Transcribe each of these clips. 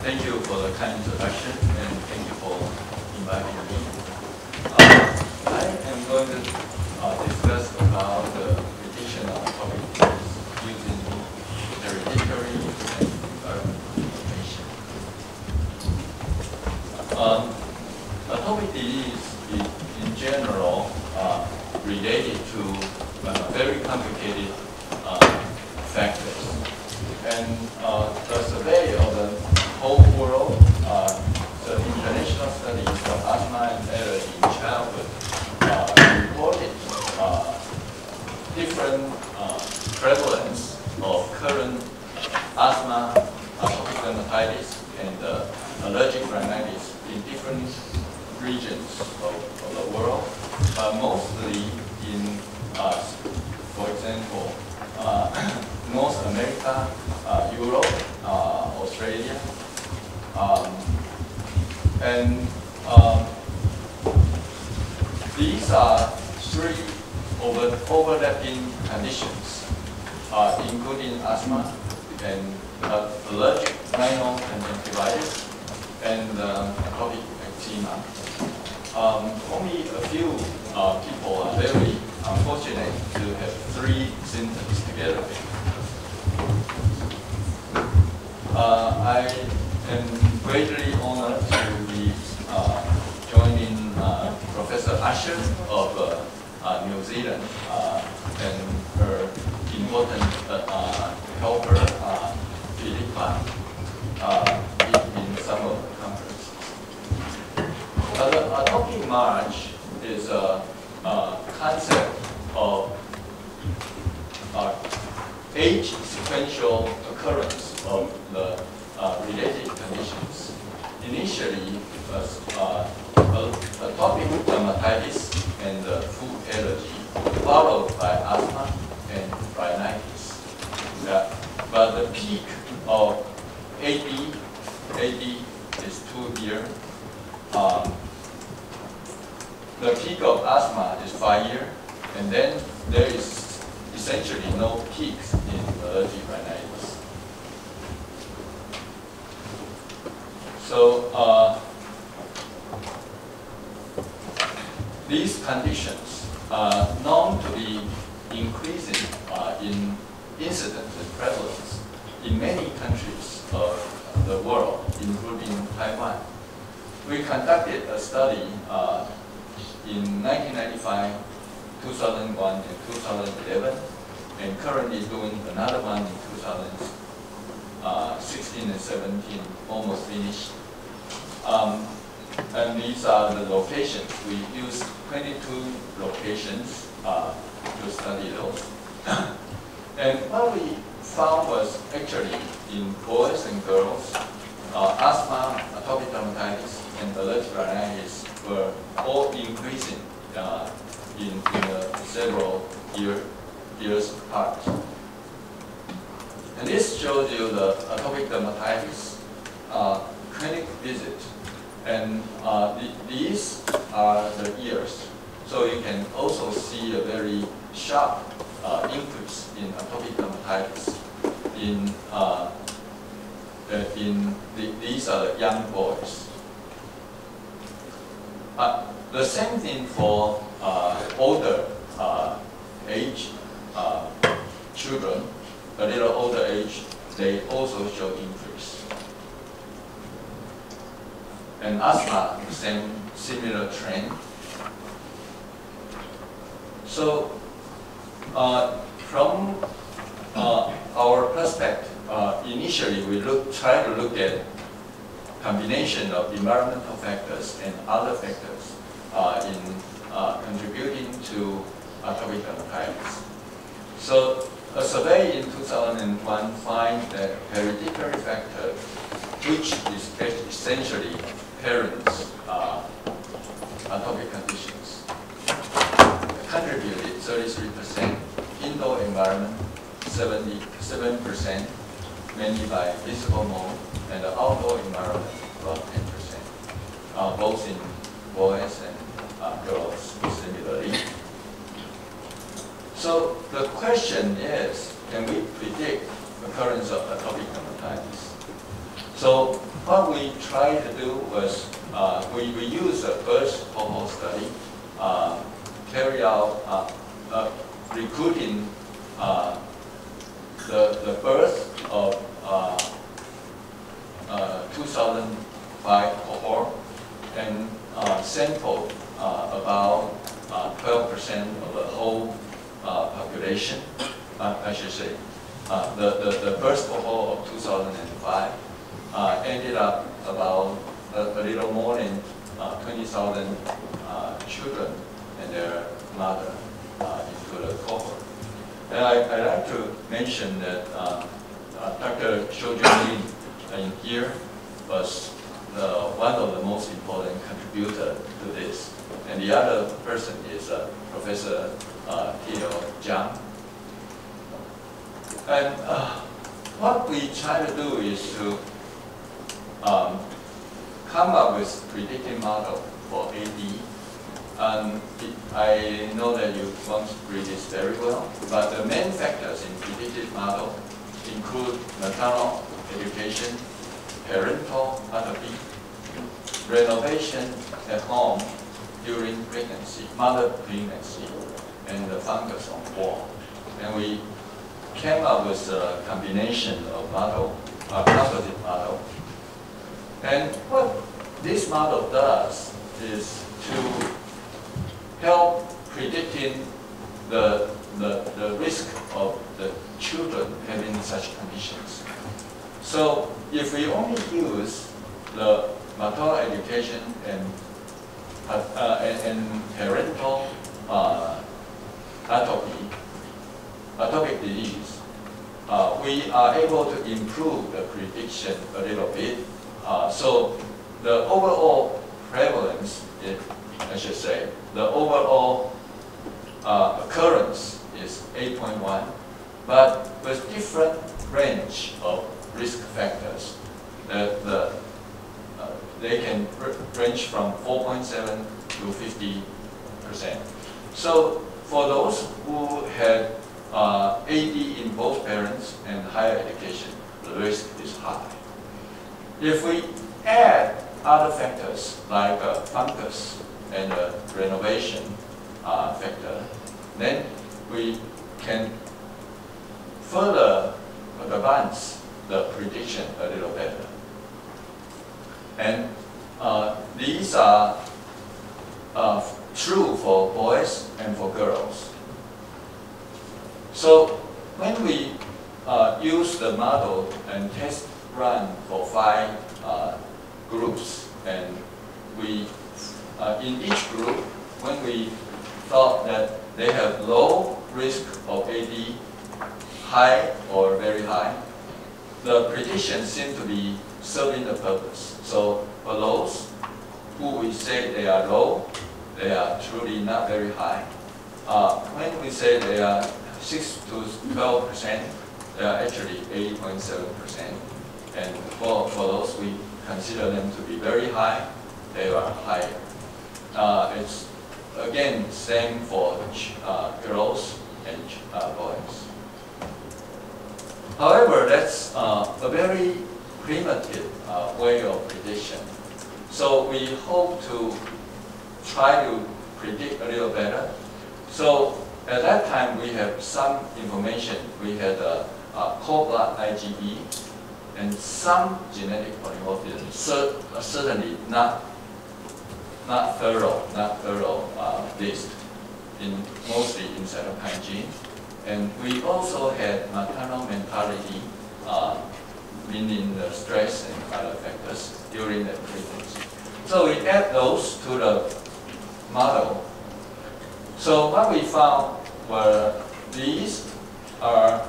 Thank you for the kind introduction and thank you for inviting me. I am going to discuss about the prediction of atopic using hereditary and environmental information. Atopic disease is in general related to very complicated factors. And the survey of the whole world, the international studies of asthma and allergy in childhood reported different prevalence of current asthma, atopic dermatitis, and allergic rhinitis in different regions of the world, but mostly in, for example, North America, Europe, Australia, and these are three overlapping conditions, including asthma and allergic rhinoconjunctivitis and atopic eczema. Only a few people are very unfortunate to have three symptoms together. I am greatly honored to be joining Professor Usher of New Zealand and her important helper, Philippa, in some of the conferences. The atopic march is a concept of age sequential occurrence of the related conditions. Initially, atopic dermatitis and food allergy, followed by asthma and rhinitis. But the peak of AD is 2 years. The peak of asthma is 5 years, and then there is essentially no peaks in allergic rhinitis. So these conditions are known to be increasing in incidence and prevalence in many countries of the world, including Taiwan. We conducted a study in 1995, 2001, and 2011, and currently doing another one in 2016 and 17, almost finished. And these are the locations. We used 22 locations to study those. And what we found was actually in boys and girls, asthma, atopic dermatitis, and allergic rhinitis were all increasing in several years apart. And this shows you the atopic dermatitis clinic visit. And these are the years. So you can also see a very sharp increase in atopic dermatitis. These are the young boys. The same thing for older age children, a little older age, they also show increase. And asthma, the same similar trend. So from our perspective, initially we try to look at combination of environmental factors and other factors in contributing to atopic dermatitis. So a survey in 2001 finds that hereditary factor, which is essentially parents' atopic conditions, contributed 33%, indoor environment 77%, mainly by visible mode, and the outdoor environment about 10%, both in boys and girls similarly. So the question is, can we predict occurrence of atopic dermatitis? So what we tried to do was we used a birth cohort study, carry out recruiting the birth of 2005 cohort and sampled about 12% of the whole population, I should say. The first cohort of 2005 ended up about a little more than 20,000 children and their mother into the cohort. And I'd like to mention that Dr. Shojun Lin in here was one of the most important contributors to this. And the other person is Professor Theo Zhang. And what we try to do is to come up with predictive model for AD. I know that you won't read this very well, but the main factors in predictive model include maternal education, parental atopy, renovation at home during pregnancy, mother pregnancy, and the fungus on wall. And we came up with a combination of model, a composite model. And what this model does is to help predicting the risk of the children having such conditions. So if we only use the maternal education and parental atopic disease, we are able to improve the prediction a little bit. So the overall prevalence, I should say, the overall occurrence is 8.1, but with different range of risk factors. They can range from 4.7 to 50%. So for those who had AD in both parents and higher education, the risk is high. If we add other factors like fungus and renovation factor, then we can further advance the prediction a little better. And these are true for boys and for girls. So when we use the model and test run for 5 groups, and we in each group, when we thought that they have low risk of AD, high or very high, the prediction seemed to be serving the purpose. So for those who we say they are low, they are truly not very high. When we say they are 6 to 12%, they are actually 8.7%. And for those we consider them to be very high, they are higher. It's again same for girls and boys. However, that's a very primitive way of prediction. So we hope to try to predict a little better. So at that time, we have some information. We had cord blood IgE and some genetic polymorphism. Certainly not thorough list, mostly in cytokine gene. And we also had maternal mentality, meaning the stress and other factors during the pregnancy. So we add those to the model. So what we found were these are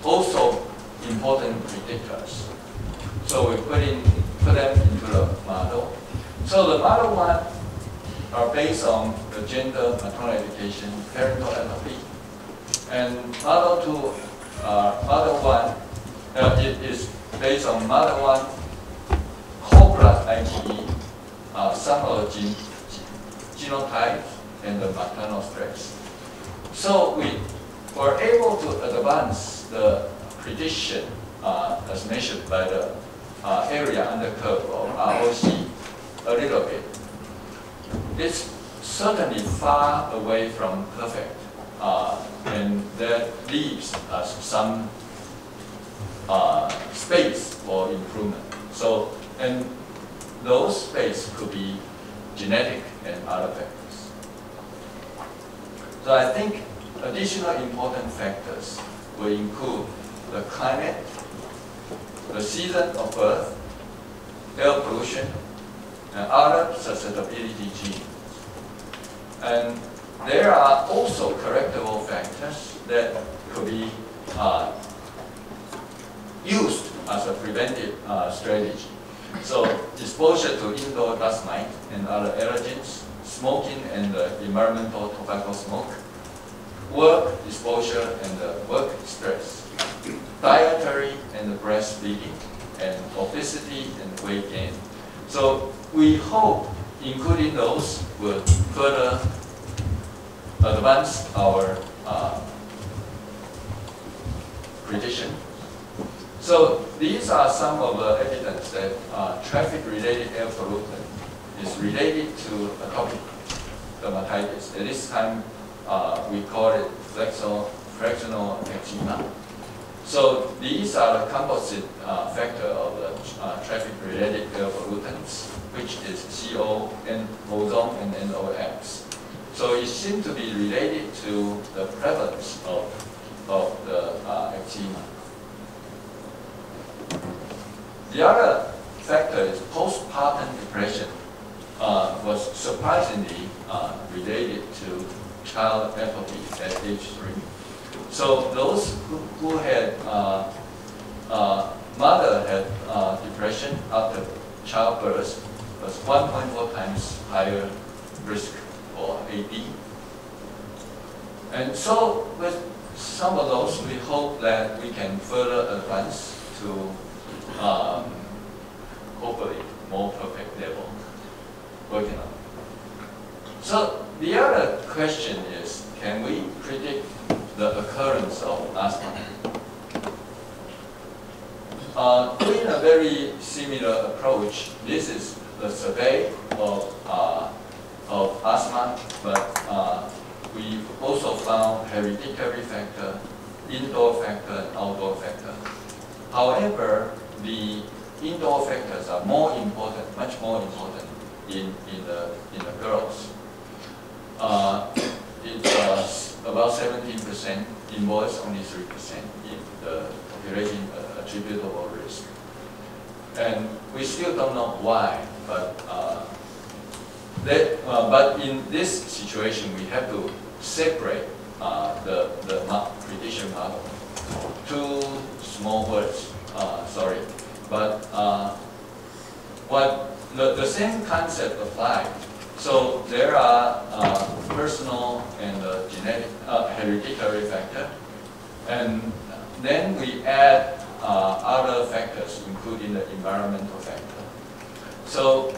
also important predictors. So we put them into the model. So the model 1 are based on the gender, maternal education, parental atopy. And model 2, model 1, it is based on model 1, cord blood IgE, some of the genotype, and the maternal stress. So we were able to advance the prediction as measured by the area under curve or ROC a little bit. It's certainly far away from perfect, and that leaves us some space for improvement. So, and those space could be genetic and other factors. So I think additional important factors will include the climate, the season of birth, air pollution, and other susceptibility genes. And there are also correctable factors that could be used as a preventive strategy. So exposure to indoor dust mite and other allergens, smoking and environmental tobacco smoke, work exposure and work stress, dietary and breastfeeding, and obesity and weight gain. So we hope including those will further advance our prediction. So these are some of the evidence that traffic-related air pollution is related to atopic dermatitis. At this time, we call it fractional eczema. So these are the composite factor of the traffic-related air pollutants, which is CO, and ozone, and NOx. So it seems to be related to the prevalence of the eczema. The other factor is postpartum depression was surprisingly related to child atopy at age 3. So those who had mother had depression after childbirth was 1.4 times higher risk for AD. And so with some of those, we hope that we can further advance to hopefully more perfect level working on. So the other question is, can we predict the occurrence of asthma? Doing a very similar approach, this is the survey of asthma, but we also found hereditary factor, indoor factor, and outdoor factor. However, the indoor factors are more important, much more important in the girls. It's about 17%, in boys only 3% in the population attributable risk. And we still don't know why, but but in this situation we have to separate the prediction model. Two small words, sorry, but the same concept applied. So there are personal and genetic hereditary factor, and then we add other factors, including the environmental factor. So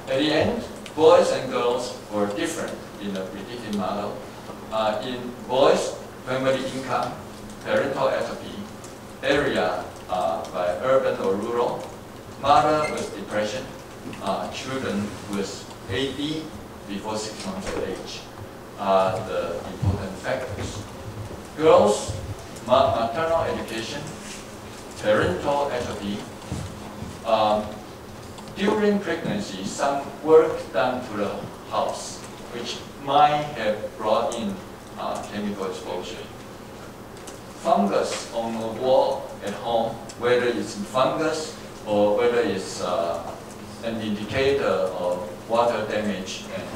at the end, boys and girls were different in the predictive model. In boys, family income, parental atopy, area by urban or rural, mother with depression, children with AD before 6 months of age are the important factors. Girls, maternal education, parental atopy. During pregnancy, some work done to the house, which might have brought in chemical exposure. Fungus on the wall at home, whether it's fungus or whether it's an indicator of water damage and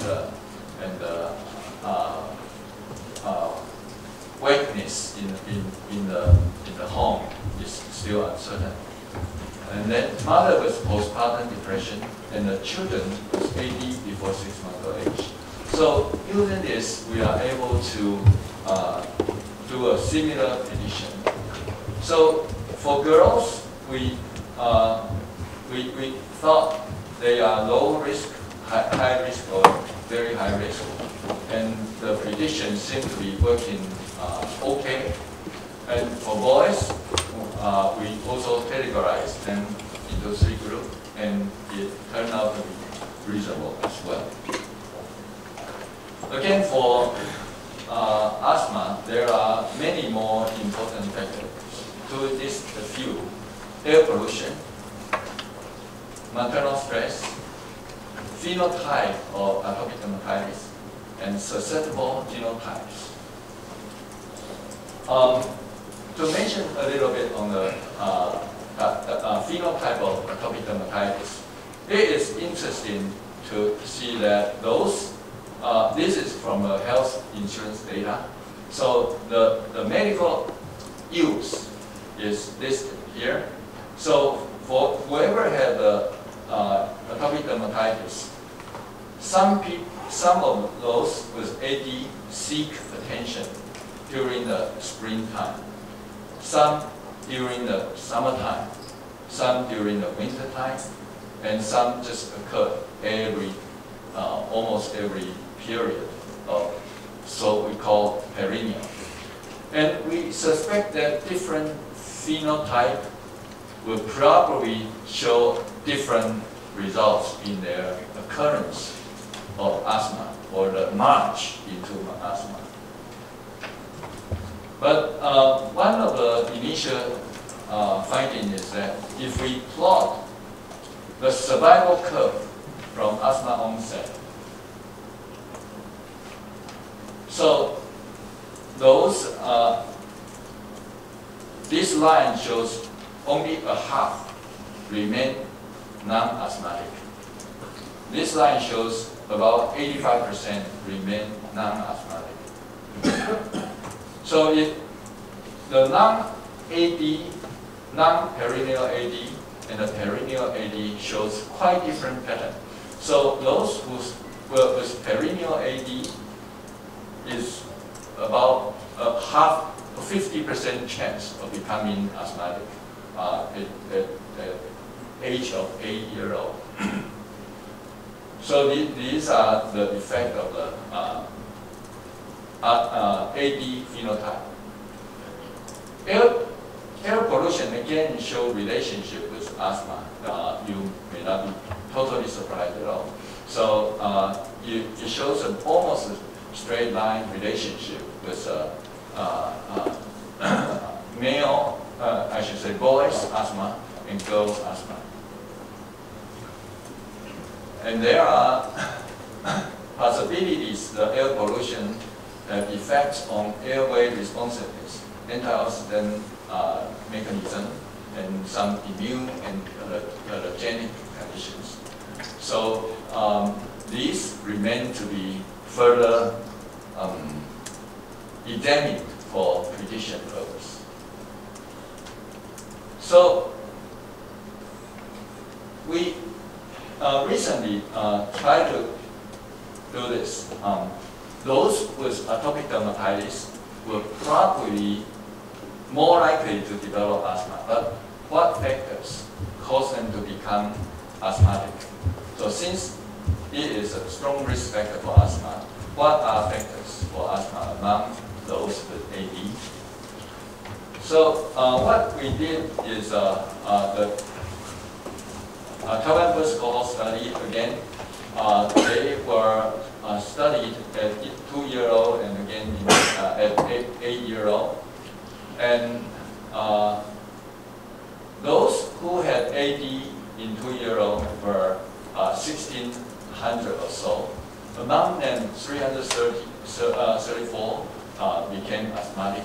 weakness in the home is still uncertain. And then mother with postpartum depression and the children with AD before 6 months of age. So using this, we are able to do a similar prediction. So for girls, we thought they are low risk, high risk, or very high risk, and the prediction seems to be working okay. And for boys, we also categorize them in it turned out to be reasonable as well. Again, for asthma, there are many more important factors. To list a few: air pollution, maternal stress, phenotype of atopic dermatitis, and susceptible genotypes. To mention a little bit on the phenotype of atopic dermatitis, it is interesting to see that those, this is from health insurance data. So the medical use is listed here. So for whoever had the atopic dermatitis, some of those with AD seek attention during the springtime, some during the summertime, some during the wintertime, and some just occur almost every period of, so we call perennial. And we suspect that different phenotype will probably show different results in their occurrence of asthma or the march into asthma. But one of the initial findings is that if we plot the survival curve from asthma onset, so those, this line shows only a half remain non-asthmatic. This line shows about 85% remain non-asthmatic. So if the non-AD, non-perennial AD, and the perennial AD shows quite different pattern. So those with perennial AD is about a 50% chance of becoming asthmatic at the age of 8-year-old. So these are the effect of the AD phenotype. Air pollution again shows relationship with asthma. You may not be totally surprised at all. So it shows an almost straight line relationship with male, I should say boys' asthma and girls' asthma. And there are possibilities the air pollution have effects on airway responsiveness, antioxidant mechanism, and some immune and allergenic conditions. So these remain to be further examined for prediction purpose. So we recently tried to do this. Those with atopic dermatitis will probably more likely to develop asthma. But what factors cause them to become asthmatic? So since it is a strong risk factor for asthma, what are factors for asthma among those with AD? So what we did is the Taiwan first cohort study again. They were studied at 2-year-old and again at 8-year-old. And those who had AD in 2-year-old were 1,600 or so. Among them, 334 became asthmatic.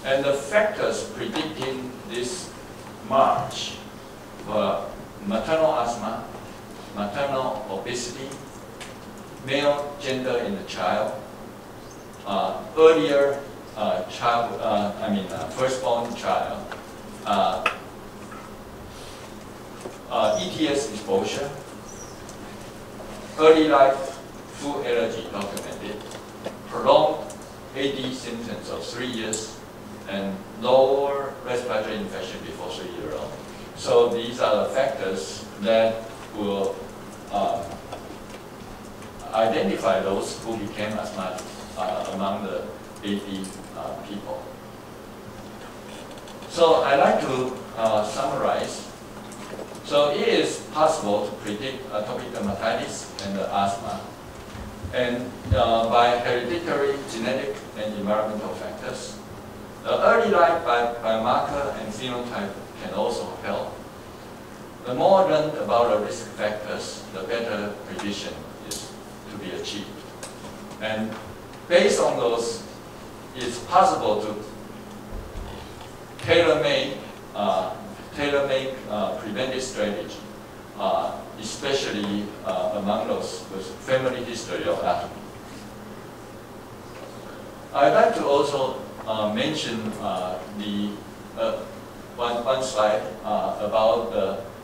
And the factors predicting this march were maternal asthma, maternal obesity, male gender in the child, earlier firstborn child, ETS exposure, early life food allergy documented, prolonged AD symptoms of 3 years, and lower respiratory infection before 3-year-old. So these are the factors that will identify those who became asthmatic among the AD people. So I'd like to summarize. So it is possible to predict atopic dermatitis and asthma. And by hereditary, genetic, and environmental factors. The early life biomarker and phenotype can also help. The more learned about the risk factors, the better prediction is to be achieved. And based on those, it's possible to tailor-make preventive strategy, especially among those with family history of atopy. I'd like to also mention one slide about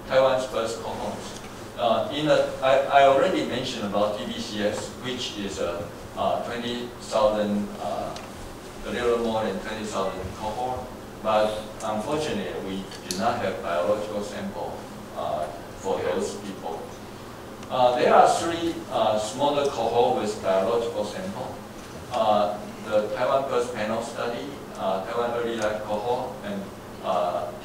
Taiwan's first cohorts. I already mentioned about TBCS, which is a 20,000, a little more than 20,000 cohort, but unfortunately we do not have biological sample for those people. There are three smaller cohorts with biological sample. The Taiwan Birth Panel Study, Taiwan Early Life Cohort, and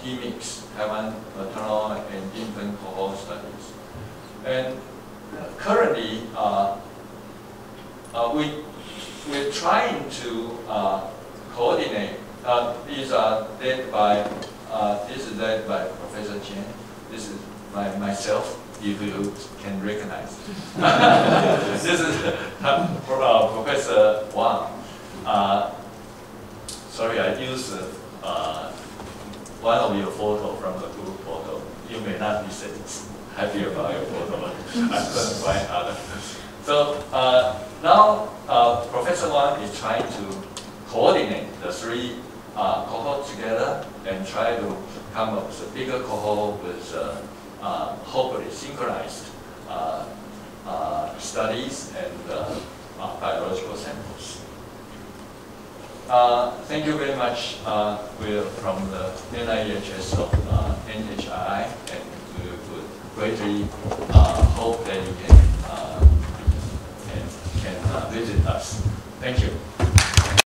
TMIX, Taiwan Maternal and Infant Cohort Studies. And currently, we're trying to coordinate. These are led by, this is led by Professor Chen. This is myself, if you can recognize. This is Professor Wang. Sorry, I used one of your photo from the group photo. You may not be happy about your photo, but I couldn't find other. So now Professor Wang is trying to coordinate the three cohorts together and try to come up with a bigger cohort with hopefully synchronized studies and biological samples. Thank you very much. We're from the NIHS of NHRI, and we would greatly